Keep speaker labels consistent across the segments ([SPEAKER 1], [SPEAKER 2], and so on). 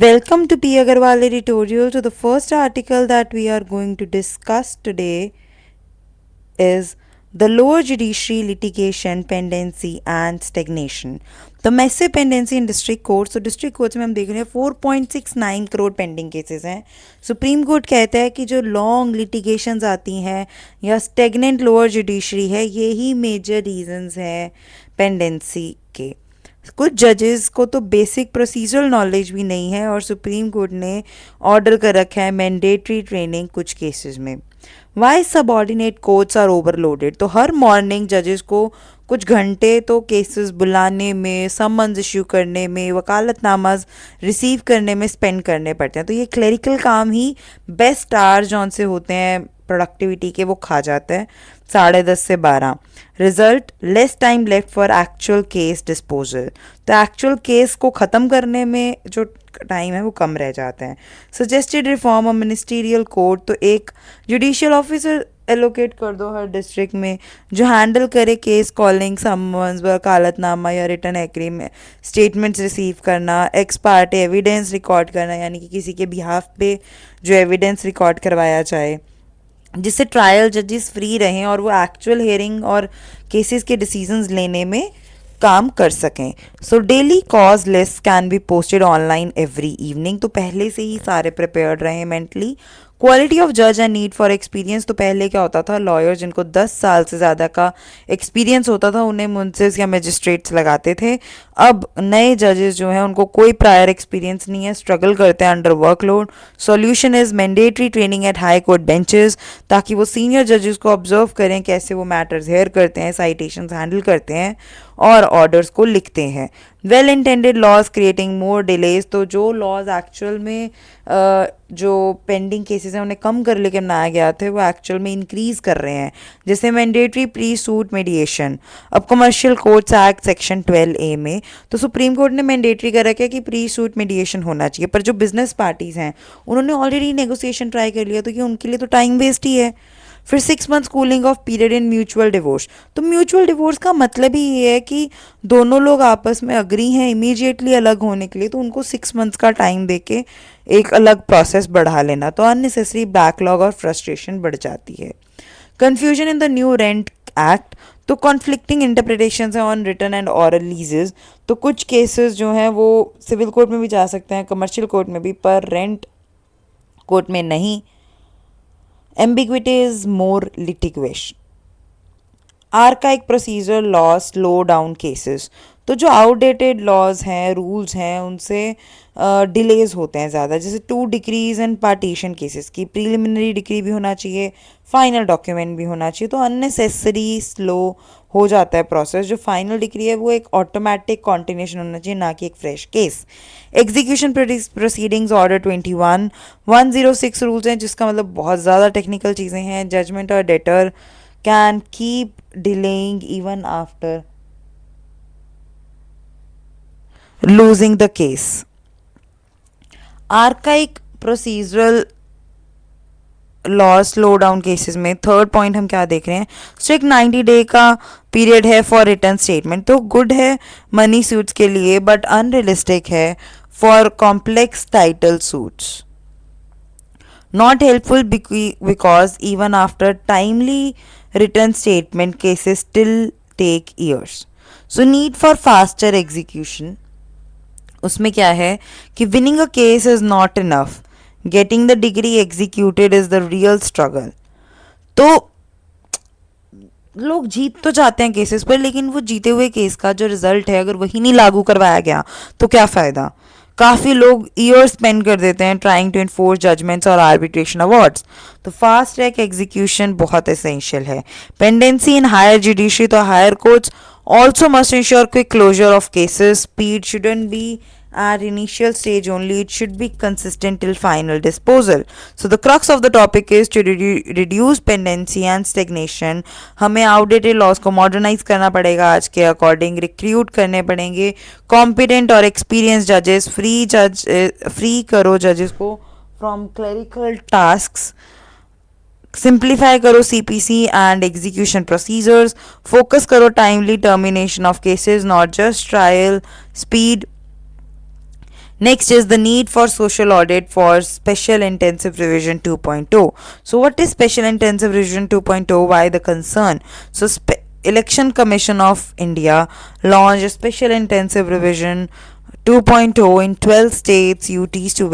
[SPEAKER 1] Welcome to P. Agarwal editorial. So, the first article that we are going to discuss today is the lower judiciary litigation pendency and stagnation. The massive pendency in district court. So district courts में हम देख रहे हैं 4.69 crore pending cases हैं. Supreme court कहता है कि जो लॉन्ग लिटिगेशंस आती हैं या स्टेगनेंट लोअर जुडिशरी है, यही मेजर रीजंस हैं पेंडेंसी के. कुछ जजेस को तो बेसिक प्रोसीजरल नॉलेज भी नहीं है और सुप्रीम कोर्ट ने ऑर्डर कर रखा है मैंडेटरी ट्रेनिंग कुछ केसेस में. Why subordinate courts are overloaded. तो हर मॉर्निंग जजेस को कुछ घंटे तो केसेस बुलाने में, समन्स इश्यू करने में, वकालतनामाज रिसीव करने में स्पेंड करने पड़ते हैं. तो ये क्लरिकल काम ही बेस्ट आवर्स जौन से होते हैं प्रोडक्टिविटी के, वो खा जाता है 10:30 से 12. Result less time left for actual case disposal. तो एक्चुअल केस को ख़त्म करने में जो टाइम है वो कम रह जाता है. Suggested reform of ministerial court. तो एक जुडिशियल ऑफिसर एलोकेट कर दो हर डिस्ट्रिक्ट में जो हैंडल करे केस कॉलिंग, समन्स, वकालतनामा या रिटर्न एग्रीमेंट, स्टेटमेंट्स रिसीव करना, एक्स पार्टे एविडेंस रिकॉर्ड करना, यानी कि किसी के बिहाफ पे जो एविडेंस रिकॉर्ड करवाया जाए, जिससे ट्रायल जजेस फ्री रहें और वो एक्चुअल हेयरिंग और केसेस के डिसीजंस लेने में काम कर सकें. So daily cause list can be posted online every evening. तो पहले से ही सारे प्रिपेयर्ड रहें मेंटली. क्वालिटी ऑफ जज एंड नीड फॉर एक्सपीरियंस. तो पहले क्या होता था, लॉयर जिनको 10 साल से ज़्यादा का एक्सपीरियंस होता था उन्हें मुंसिफ या मजिस्ट्रेट्स लगाते थे. अब नए जजेस जो हैं उनको कोई प्रायर एक्सपीरियंस नहीं है, स्ट्रगल करते हैं under workload. Solution is mandatory training at high court benches, ताकि वो सीनियर जजेस को ऑब्जर्व करें कैसे वो मैटर्स हेयर करते हैं, साइटेशंस हैंडल करते हैं और ऑर्डर्स को लिखते हैं. Well intended laws creating more delays. तो जो लॉज एक्चुअल में जो पेंडिंग केसेस हैं उन्हें कम कर लेके बनाया गया थे वो एक्चुअल में इंक्रीज कर रहे हैं. जैसे मैंडेटरी प्री सूट मीडिएशन. अब commercial courts act section 12A में तो सुप्रीम कोर्ट ने मैंडेटरी कर रखा है कि प्री सूट मीडिएशन होना चाहिए. पर जो बिजनेस पार्टीज हैं उन्होंने ऑलरेडी नेगोशिएशन ट्राई कर लिया, तो कि उनके लिए तो टाइम वेस्ट ही है. फिर 6 months cooling of period in mutual divorce. तो म्यूचुअल डिवोर्स का मतलब ही ये है कि दोनों लोग आपस में अग्री हैं इमीडिएटली अलग होने के लिए, तो उनको 6 मंथ्स का टाइम देके एक अलग प्रोसेस बढ़ा लेना. तो अननेसेसरी बैकलॉग और फ्रस्ट्रेशन बढ़ जाती है. Confusion in the new rent act. तो कॉन्फ्लिक्टिंग इंटरप्रिटेशन है on return and oral leases. तो कुछ केसेस जो हैं वो सिविल कोर्ट में भी जा सकते हैं, कमर्शियल कोर्ट में भी, पर रेंट कोर्ट में नहीं. ambiguity is more litigation. Archaic procedure law slow down cases. तो जो आउटडेटेड लॉज हैं, रूल्स हैं, उनसे डिलेज होते हैं ज़्यादा. जैसे 2 डिक्रीज एंड पार्टीशन केसेस की प्रीलिमिनरी डिक्री भी होना चाहिए, फाइनल डॉक्यूमेंट भी होना चाहिए. तो अननेसेसरी स्लो हो जाता है प्रोसेस. जो फाइनल डिक्री है वो एक ऑटोमेटिक कॉन्टिन्यूशन होना चाहिए, ना कि एक fresh case. Execution proceedings order 21/106 rules हैं, जिसका मतलब बहुत ज़्यादा टेक्निकल चीज़ें हैं. जजमेंट और debtor can keep delaying even after losing the case. Archaic procedural law slow down cases में थर्ड पॉइंट हम क्या देख रहे हैं, स्ट्रिक्ट 90 डे का पीरियड है फॉर रिटर्न स्टेटमेंट. तो गुड है मनी सूट्स के लिए, बट अनरियलिस्टिक है for complex title suits. Not helpful because even after timely return statement cases still take years. So need for faster execution. उसमें क्या है कि winning a case is not enough. Getting the degree executed is the real struggle. तो लोग जीत तो जाते हैं cases पर, लेकिन वो जीते हुए केस का जो रिजल्ट है अगर वही नहीं लागू करवाया गया तो क्या फ़ायदा. काफ़ी लोग ईयर स्पेंड कर देते हैं ट्राइंग टू इन्फोर्स जजमेंट्स और आर्बिट्रेशन अवार्ड्स. तो फास्ट ट्रैक एग्जीक्यूशन बहुत एसेंशियल है. Pendency in higher judiciary. तो higher courts also must ensure quick closure of cases. Speed shouldn't be at initial stage only, it should be consistent till final disposal. So the crux of the topic is to reduce pendency and stagnation. हमें outdated laws को modernize करना पड़ेगा आज के according, recruit करने पड़ेंगे competent और experienced judges, free करो judges को from clerical tasks. सिंप्लीफाई करो CPC and execution procedures. Focus करो timely termination of cases, not just trial speed. Next is the need for social audit for Special Intensive Revision 2.0. So, what is Special Intensive Revision 2.0? Why the concern? So, Election Commission of India launched a Special Intensive Revision 2.0 in 12 states UTs to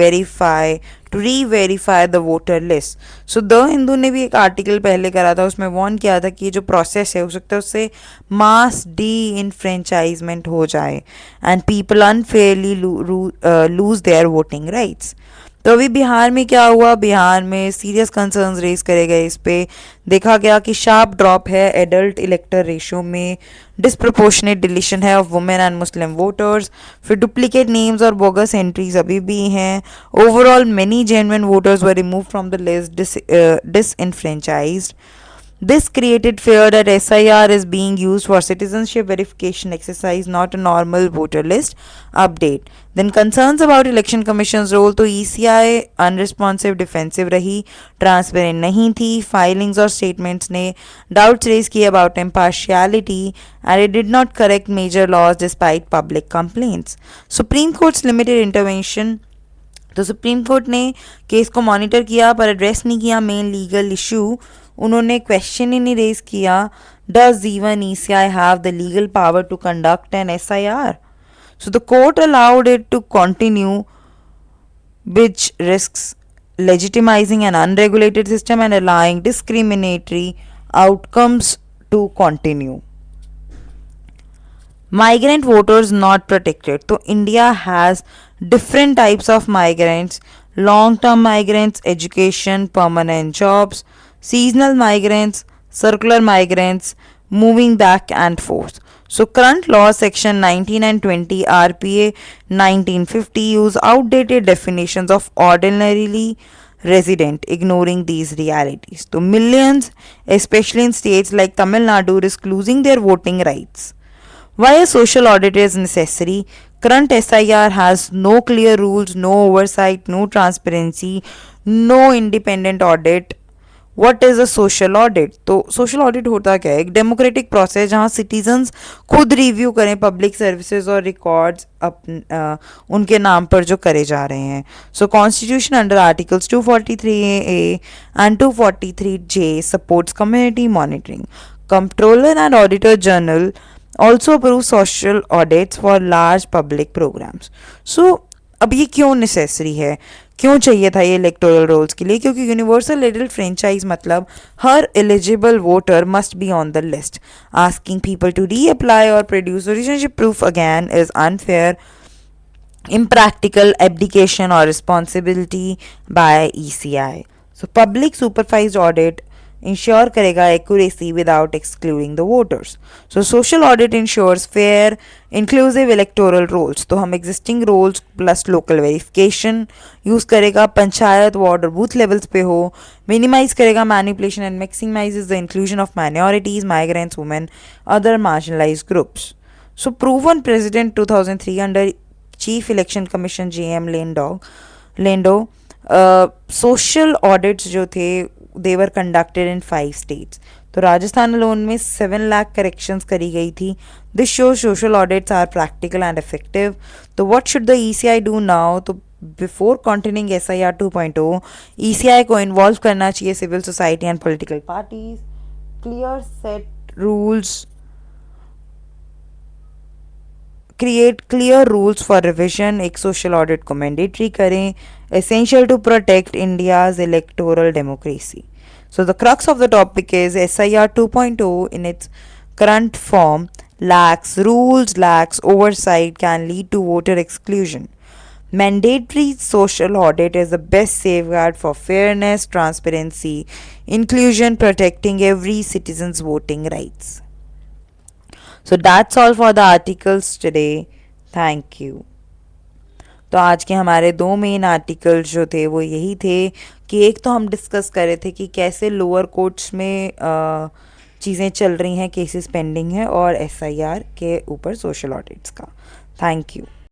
[SPEAKER 1] re-verify the voter list. So the Hindu ने भी एक article पहले करा था, उसमें warn किया था कि ये जो प्रोसेस है हो सकता है उससे मास डी इनफ्रेंचाइजमेंट हो जाए and people unfairly lose their voting rights. तो अभी बिहार में क्या हुआ, बिहार में सीरियस कंसर्न्स रेज करे गए. इस पे देखा गया कि शार्प ड्रॉप है एडल्ट इलेक्टर रेशियो में, डिस्प्रपोर्शनेट डिलीशन है of women and Muslim voters, फिर डुप्लीकेट नेम्स और बोगस एंट्रीज अभी भी हैं. Overall many genuine voters were remove from the list, disenfranchised. This created fear that SIR is being used for citizenship verification exercise, not a normal voter list update. Then concerns about election commission's role, तो ECI unresponsive defensive रही, transparent नहीं थी, filings और statements ने doubts raise किए about impartiality and it did not correct major laws despite public complaints. Supreme Court's limited intervention, तो supreme court ने case को मॉनिटर किया पर एड्रेस नहीं किया मेन लीगल इशू. उन्होंने क्वेश्चन ही नहीं रेज किया, does even ECI have the legal power to conduct an SIR? So the court allowed it to continue which risks legitimizing an unregulated system and allowing discriminatory outcomes to continue. Migrant voters not protected. So India has different types of migrants: long-term migrants, education, permanent jobs, seasonal migrants, circular migrants, moving back and forth. So current law section 19 and 20 RPA 1950 use outdated definitions of ordinarily resident, ignoring these realities. So millions, especially in states like Tamil Nadu, risk losing their voting rights. Why a social audit is necessary? Current SIR has no clear rules, no oversight, no transparency, no independent audit. What is a social audit? तो social audit होता क्या है? एक democratic process जहाँ citizens खुद review करें public services और records उनके नाम पर जो करे जा रहे हैं. So constitution under articles 243A and 243J supports community monitoring. Comptroller and Auditor General also approve social audits for large public programs. So अब ये क्यों नेसेसरी है, क्यों चाहिए था ये इलेक्टोरल रोल्स के लिए? क्योंकि यूनिवर्सल एडल्ट फ्रेंचाइज मतलब हर eligible voter must be on the list. Asking people to reapply और produce relationship proof again is unfair, impractical abdication or responsibility by ECI. So public supervised audit ensure करेगा accuracy without excluding the voters. So social audit ensures fair inclusive electoral rolls. तो हम existing rolls plus local verification use करेगा, panchayat ward और booth levels पे हो, minimize करेगा manipulation and maximizes the inclusion of minorities, migrants, women, other marginalized groups. So proven President 2003 under Chief Election Commission JM Lendo, social audits जो थे they were conducted in 5 states. तो Rajasthan alone में 7 lakh corrections करी गई थी. This show social audits are practical and effective. तो what should the ECI do now? तो before continuing SIR 2.0 ECI को इन्वॉल्व करना चाहिए civil society and political parties. Clear set rules, create clear rules for revision, एक social audit को mandatory करें. Essential to protect India's electoral democracy. So the crux of the topic is SIR 2.0 in its current form lacks rules, lacks oversight, can lead to voter exclusion. Mandatory social audit is the best safeguard for fairness, transparency, inclusion, protecting every citizen's voting rights. So that's all for the articles today. Thank you. तो आज के हमारे 2 main article जो थे वो यही थे कि एक तो हम डिस्कस कर रहे थे कि कैसे लोअर कोर्ट्स में चीज़ें चल रही हैं, केसेस पेंडिंग है, और SIR के ऊपर सोशल ऑडिट्स का. Thank you.